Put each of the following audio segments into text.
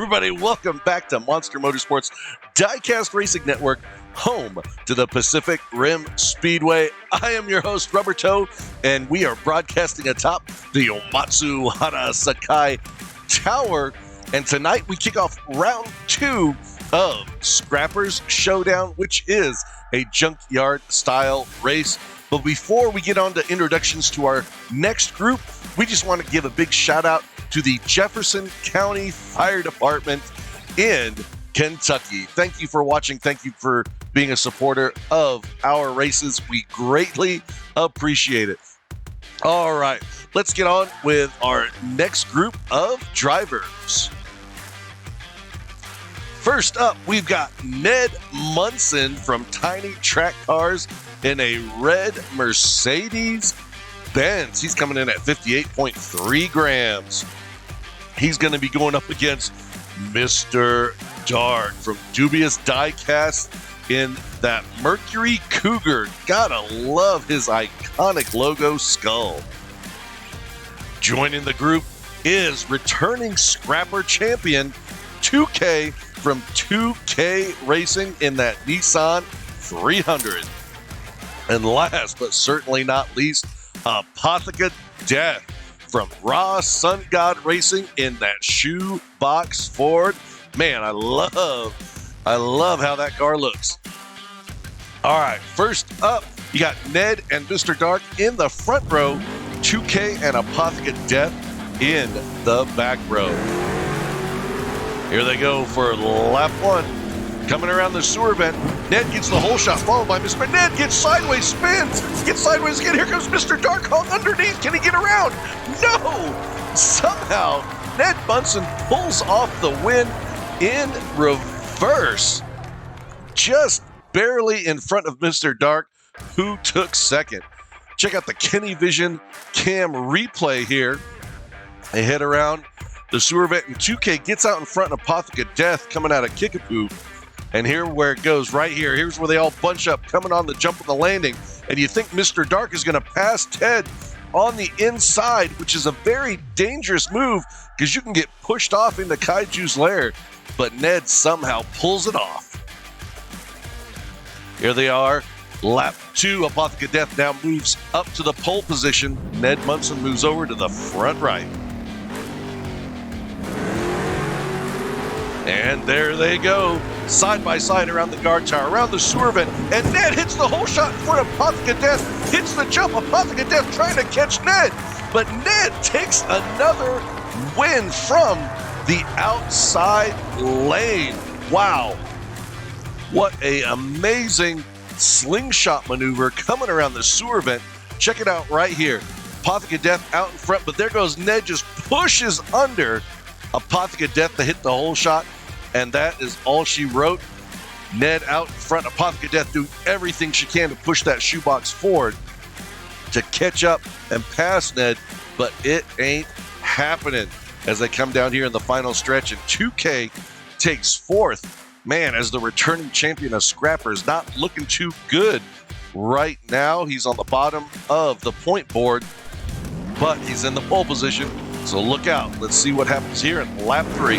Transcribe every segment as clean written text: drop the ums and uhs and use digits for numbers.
everybody? Welcome back to Monster Motorsports Diecast Racing Network, home to the Pacific Rim Speedway. I am your host, Rubber Toe, and we are broadcasting atop the Omatsu Hara Sakai Tower. And tonight we kick off round 2 of Scrappers Showdown, which is a junkyard style race. But before we get on to introductions to our next group, we just want to give a big shout out to the Jefferson County Fire Department in Kentucky. Thank you for watching. Thank you for being a supporter of our races. We greatly appreciate it. All right, let's get on with our next group of drivers. First up, we've got Ned Munson from Tiny Track Cars in a red Mercedes Benz. He's coming in at 58.3 grams. He's going to be going up against Mr. Dark from Dubious Diecast in that Mercury Cougar. Gotta love his iconic logo skull. Joining the group is returning Scrapper champion 2K from 2K Racing in that Nissan 300. And last but certainly not least, Apotheca Death from Raw Sun God Racing in that shoebox Ford. Man, I love how that car looks. All right, first up, you got Ned and Mr. Dark in the front row, 2K and Apotheca Death in the back row. Here they go for lap 1. Coming around the sewer vent, Ned gets the whole shot, followed by Mr. Ned gets sideways, spins, gets sideways again. Here comes Mr. Dark hung underneath. Can he get around? No! Somehow, Ned Munson pulls off the win in reverse, just barely in front of Mr. Dark, who took second. Check out the Kenny Vision cam replay here. They head around the sewer vent, and 2K gets out in front of Apotheca Death coming out of Kickapoo. And here where it goes, right here. Here's where they all bunch up, coming on the jump of the landing. And you think Mr. Dark is going to pass Ted on the inside, which is a very dangerous move because you can get pushed off into Kaiju's lair. But Ned somehow pulls it off. Here they are. Lap 2, Apotheca Death now moves up to the pole position. Ned Munson moves over to the front right. And there they go, side by side around the guard tower, around the sewer vent, and Ned hits the whole shot in front of Apotheca Death, hits the jump, Apotheca Death trying to catch Ned, but Ned takes another win from the outside lane. Wow, what an amazing slingshot maneuver coming around the sewer vent. Check it out right here, Apotheca Death out in front, but there goes Ned, just pushes under Apotheca Death to hit the whole shot, and that is all she wrote. Ned out in front, Apotheca Death doing everything she can to push that shoebox forward to catch up and pass Ned, but it ain't happening as they come down here in the final stretch, and 2K takes fourth. Man, as the returning champion of Scrappers, not looking too good right now. He's on the bottom of the point board, but he's in the pole position. So look out. Let's see what happens here in lap 3.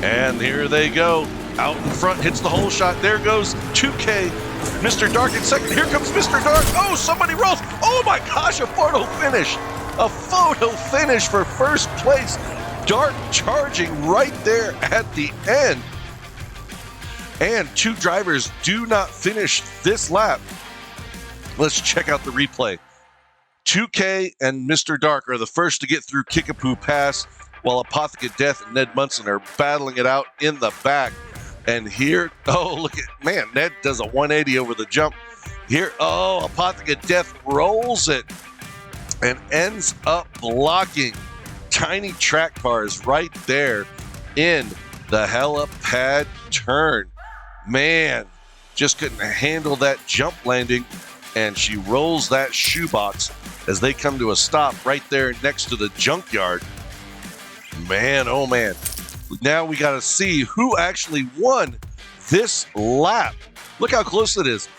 And here they go. Out in front, hits the whole shot. There goes 2K. Mr. Dark in second. Here comes Mr. Dark. Oh, somebody rolls. Oh my gosh, a photo finish. A photo finish for first place. Dark charging right there at the end. And 2 drivers do not finish this lap. Let's check out the replay. 2K and Mr. Dark are the first to get through Kickapoo Pass, while Apotheca Death and Ned Munson are battling it out in the back. And here, oh, look at, man, Ned does a 180 over the jump. Here, oh, Apotheca Death rolls it and ends up blocking Tiny Track Cars right there in the helipad turn. Man, just couldn't handle that jump landing, and she rolls that shoebox as they come to a stop right there next to the junkyard. Man, oh man. Now we got to see who actually won this lap. Look how close it is.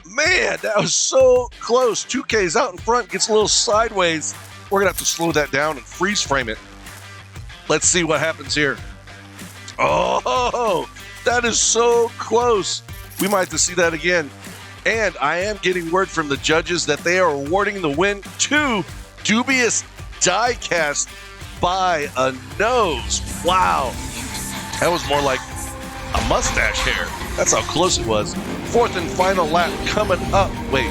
Man, that was so close. 2K's out in front, gets a little sideways. We're going to have to slow that down and freeze frame it Let's see what happens here. Oh, that is so close. We might have to see that again. And I am getting word from the judges that they are awarding the win to Dubious Diecast by a nose. Wow. That was more like a mustache hair. That's how close it was. Fourth and final lap coming up. Wait,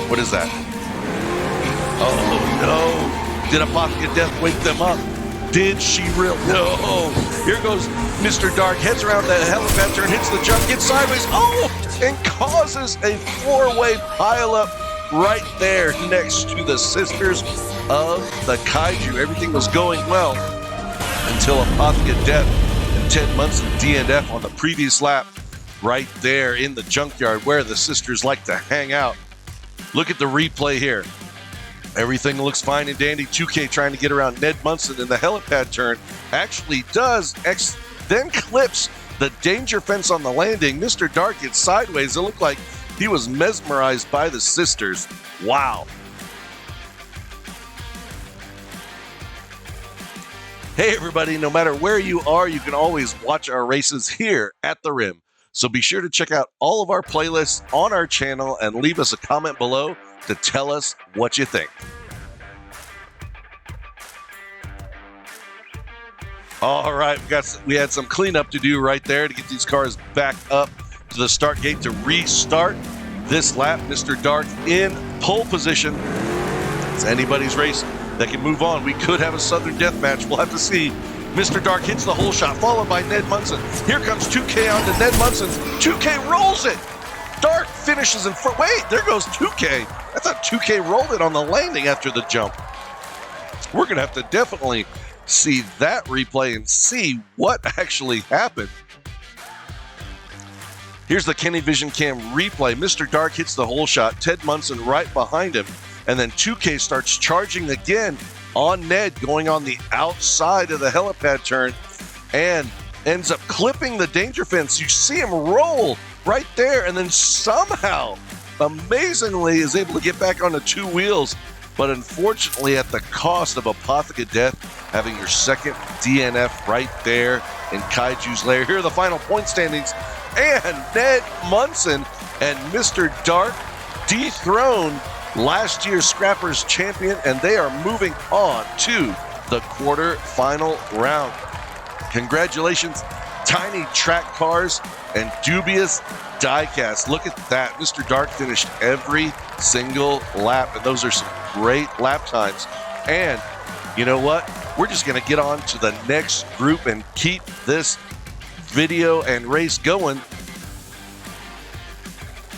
what is that? Oh, no. Did Apothecary Death wake them up? Did she really? No. Here goes Mr. Dark. Heads around the helipad turn, hits the jump, gets sideways. Oh, and causes a four-way pileup right there next to the Sisters of the Kaiju. Everything was going well until Apothecary Death and Ted Munson DNF on the previous lap right there in the junkyard where the Sisters like to hang out. Look at the replay here. Everything looks fine and dandy. 2K trying to get around Ned Munson in the helipad turn. Actually does, then clips the danger fence on the landing. Mr. Dark gets sideways. It looked like he was mesmerized by the Sisters. Wow. Hey everybody, no matter where you are, you can always watch our races here at the Rim. So be sure to check out all of our playlists on our channel and leave us a comment below to tell us what you think. All right, we had some cleanup to do right there to get these cars back up to the start gate to restart this lap. Mr. Dark in pole position. It's anybody's race that can move on. We could have a Southern Death match. We'll have to see. Mr. Dark hits the hole shot, followed by Ned Munson. Here comes 2K on to Ned Munson. 2K rolls it. Dark finishes in front. Wait, there goes 2K. I thought 2K rolled it on the landing after the jump. We're going to have to definitely see that replay and see what actually happened. Here's the Kenny Vision Cam replay. Mr. Dark hits the hole shot. Ted Munson right behind him. And then 2K starts charging again on Ned, going on the outside of the helipad turn and ends up clipping the danger fence. You see him roll right there and then somehow, amazingly, is able to get back onto two wheels. But unfortunately, at the cost of Apothecary Death having your second DNF right there in Kaiju's lair. Here are the final point standings. And Ned Munson and Mr. Dark dethroned last year's Scrappers champion, and they are moving on to the quarter-final round. Congratulations, Tiny Track Cars and Dubious Diecast. Look at that. Mr. Dark finished every single lap, and those are some great lap times. And you know what? We're just going to get on to the next group and keep this video and race going.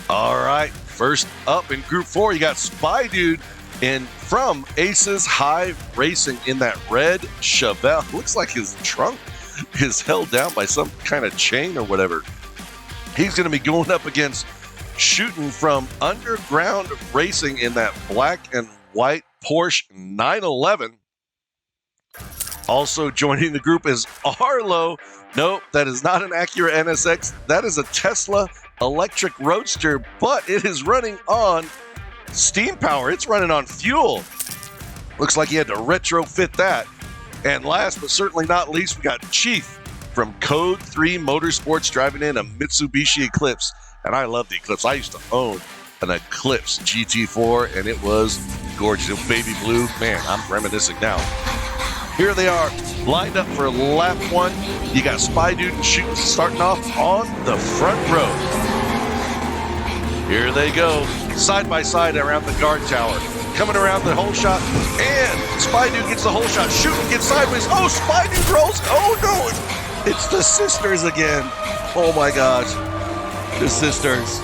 All right. First up in Group 4, you got Spy Dude from Aces High Racing in that red Chevelle. Looks like his trunk is held down by some kind of chain or whatever. He's going to be going up against Shooting from Underground Racing in that black and white Porsche 911. Also joining the group is Arlo. Nope, that is not an Acura NSX. That is a Tesla electric roadster, but it is running on steam power. It's running on fuel. Looks like he had to retrofit that. And last but certainly not least, we got Chief from Code 3 Motorsports driving in a Mitsubishi Eclipse. And I love the Eclipse. I used to own an Eclipse GT4, and it was gorgeous. Baby blue. Man, I'm reminiscing now. Here they are, lined up for lap 1. You got Spy Dude and Shooting starting off on the front row. Here they go, side by side around the guard tower. Coming around the hole shot, and Spy Dude gets the hole shot. Shooting gets sideways. Oh, Spy Dude rolls. Oh, no, it's the Sisters again. Oh, my gosh. The Sisters.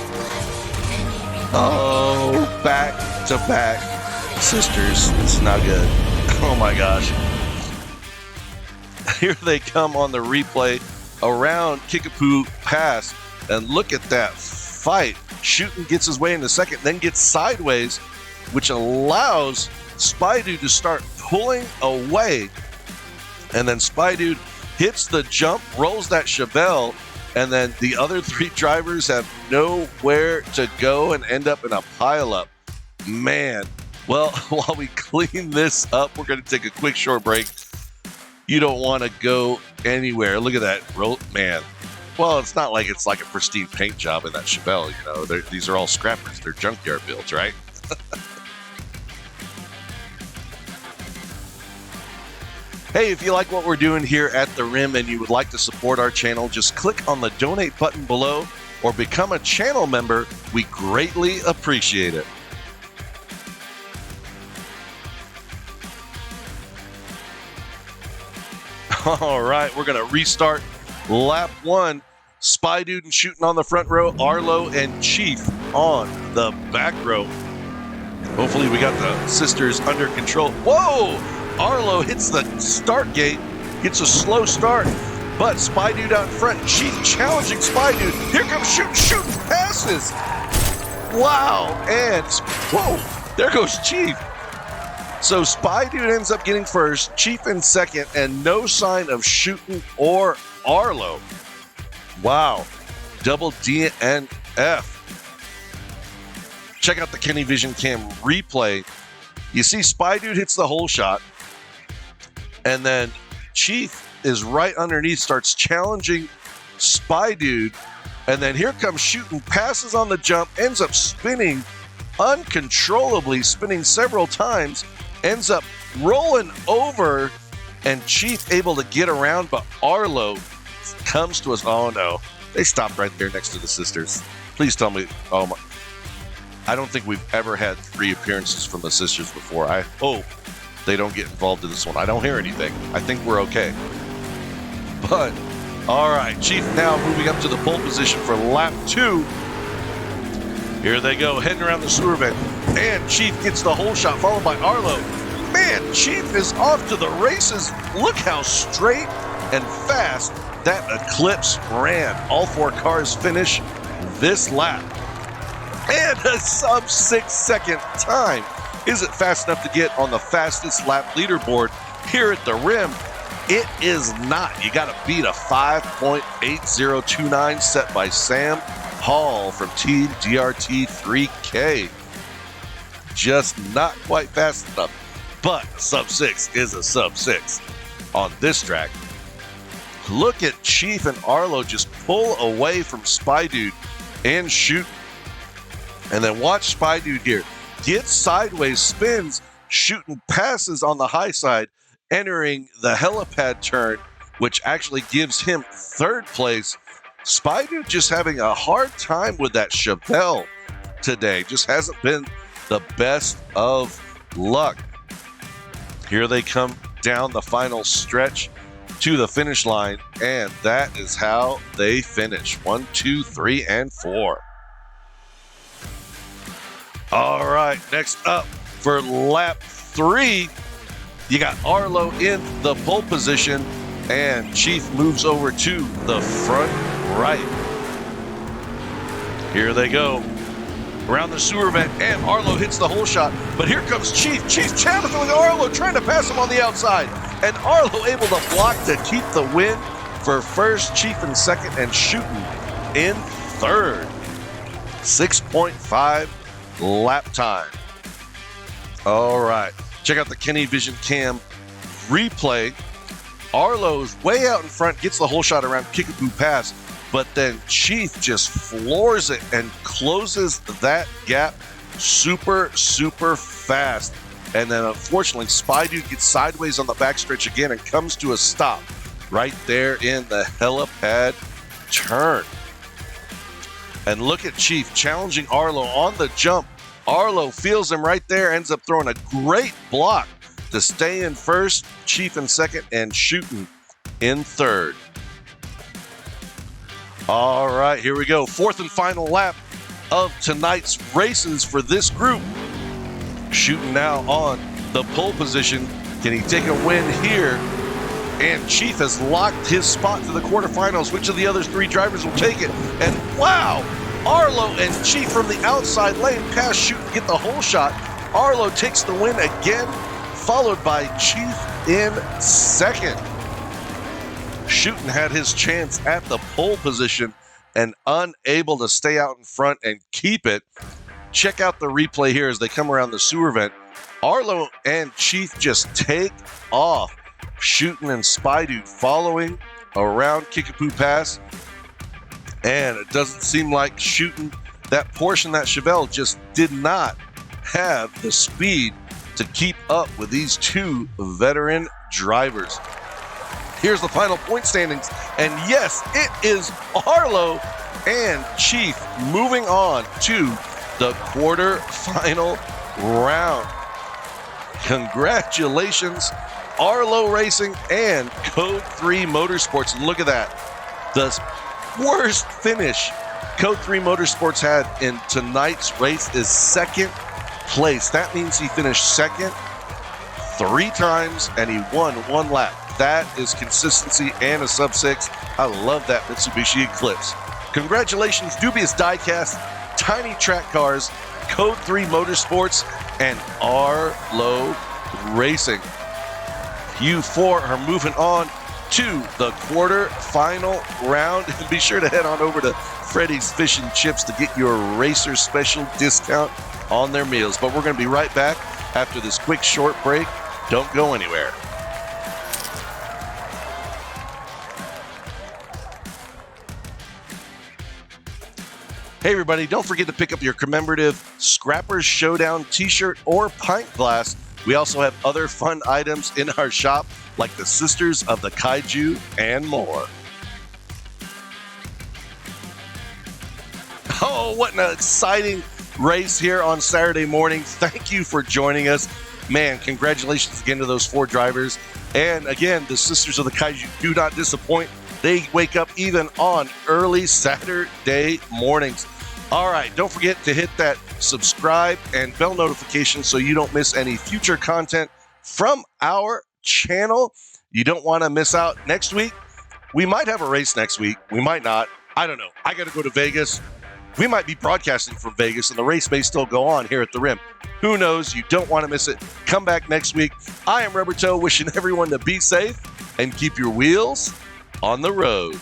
Oh, back to back. Sisters. It's not good. Oh, my gosh. Here they come on the replay around Kickapoo Pass, and look at that fight. Shooting gets his way into second, then gets sideways, which allows Spy Dude to start pulling away. And then Spy Dude hits the jump, rolls that Chevelle, and then the other three drivers have nowhere to go and end up in a pileup. Man, well, while we clean this up, we're going to take a quick short break. You don't want to go anywhere. Look at that, man. Well, it's not like it's like a pristine paint job in that Chevelle, you know. These are all scrappers. They're junkyard builds, right? Hey, if you like what we're doing here at The Rim and you would like to support our channel, just click on the donate button below or become a channel member. We greatly appreciate it. All right, we're going to restart lap 1. Spy Dude and Shooting on the front row, Arlo and Chief on the back row. Hopefully we got the sisters under control. Whoa! Arlo hits the start gate, gets a slow start, but Spy Dude out in front. Chief challenging Spy Dude. Here comes Shooting, passes. Wow, and whoa, there goes Chief. So Spy Dude ends up getting first, Chief in second, and no sign of Shooting or Arlo. Wow, double DNF. Check out the Kenny Vision Cam replay. You see Spy Dude hits the hole shot, and then Chief is right underneath, starts challenging Spy Dude, and then here comes Shooting, passes on the jump, ends up spinning uncontrollably, spinning several times, ends up rolling over, and Chief able to get around, but Arlo comes to us. Oh no, they stopped right there next to the sisters. Please tell me, oh my. I don't think we've ever had 3 appearances from the sisters before. I hope they don't get involved in this one. I don't hear anything. I think we're okay. But, all right, Chief now moving up to the pole position for lap 2. Here they go, heading around the sewer vent. And Chief gets the hole shot, followed by Arlo. Man, Chief is off to the races. Look how straight and fast that Eclipse ran. All 4 cars finish this lap. And a sub 6 second time. Is it fast enough to get on the fastest lap leaderboard here at the Rim? It is not. You got to beat a 5.8029 set by Sam Hall from Team DRT 3K. Just not quite fast enough. But sub 6 is a sub 6 on this track. Look at Chief and Arlo just pull away from Spy Dude and shoot. And then watch Spy Dude here. Gets sideways, spins, Shooting passes on the high side, entering the helipad turn, which actually gives him 3rd place. Spy Dude just having a hard time with that Chevelle today. Just hasn't been the best of luck. Here they come down the final stretch to the finish line, and that is how they finish. 1, 2, 3, and 4. All right, next up for lap 3, you got Arlo in the pole position, and Chief moves over to the front right. Here they go. Around the sewer vent, and Arlo hits the hole shot, but here comes Chief. Chief challenging Arlo, trying to pass him on the outside, and Arlo able to block to keep the win for first, Chief in second, and Shooting in third. 6.5 lap time. All right, check out the Kenny Vision Cam replay. Arlo's way out in front, gets the whole shot around Kickapoo Pass, but then Chief just floors it and closes that gap super fast. And then unfortunately, Spy Dude gets sideways on the backstretch again and comes to a stop right there in the helipad turn. And look at Chief challenging Arlo on the jump. Arlo feels him right there, ends up throwing a great block to stay in first, Chief in second, and Shooting in third. All right, here we go. 4th and final lap of tonight's races for this group. Shooting now on the pole position. Can he take a win here? And Chief has locked his spot to the quarterfinals. Which of the other 3 drivers will take it? And wow, Arlo and Chief from the outside lane pass Shooting, get the whole shot. Arlo takes the win again, followed by Chief in second. Shooting had his chance at the pole position and unable to stay out in front and keep it. Check out the replay here as they come around the sewer vent. Arlo and Chief just take off. Shooting and Spy Dude following around Kickapoo Pass. And it doesn't seem like Shooting, that portion, that Chevelle just did not have the speed to keep up with these two veteran drivers. Here's the final point standings. And yes, it is Arlo and Chief moving on to the quarterfinal round. Congratulations, Arlo Racing and Code 3 Motorsports. And look at that. The worst finish Code 3 Motorsports had in tonight's race is second place. That means he finished second 3 times and he won 1 lap. That is consistency and a sub-6. I love that Mitsubishi Eclipse. Congratulations, Dubious Diecast, Tiny Track Cars, Code 3 Motorsports, and Arlo Racing. You 4 are moving on to the quarter-final round. And be sure to head on over to Freddy's Fish and Chips to get your Racer Special discount on their meals. But we're going to be right back after this quick short break. Don't go anywhere. Hey everybody, don't forget to pick up your commemorative Scrappers Showdown t-shirt or pint glass. We also have other fun items in our shop like the Sisters of the Kaiju and more. Oh, what an exciting race here on Saturday morning. Thank you for joining us. Man, congratulations again to those 4 drivers. And again, the Sisters of the Kaiju do not disappoint. They wake up even on early Saturday mornings. All right, don't forget to hit that subscribe and bell notification so you don't miss any future content from our channel. You don't want to miss out. Next week, we might have a race next week. We might not. I don't know. I got to go to Vegas. We might be broadcasting from Vegas, and the race may still go on here at the Rim. Who knows? You don't want to miss it. Come back next week. I am Rubber Toe, wishing everyone to be safe and keep your wheels on the road.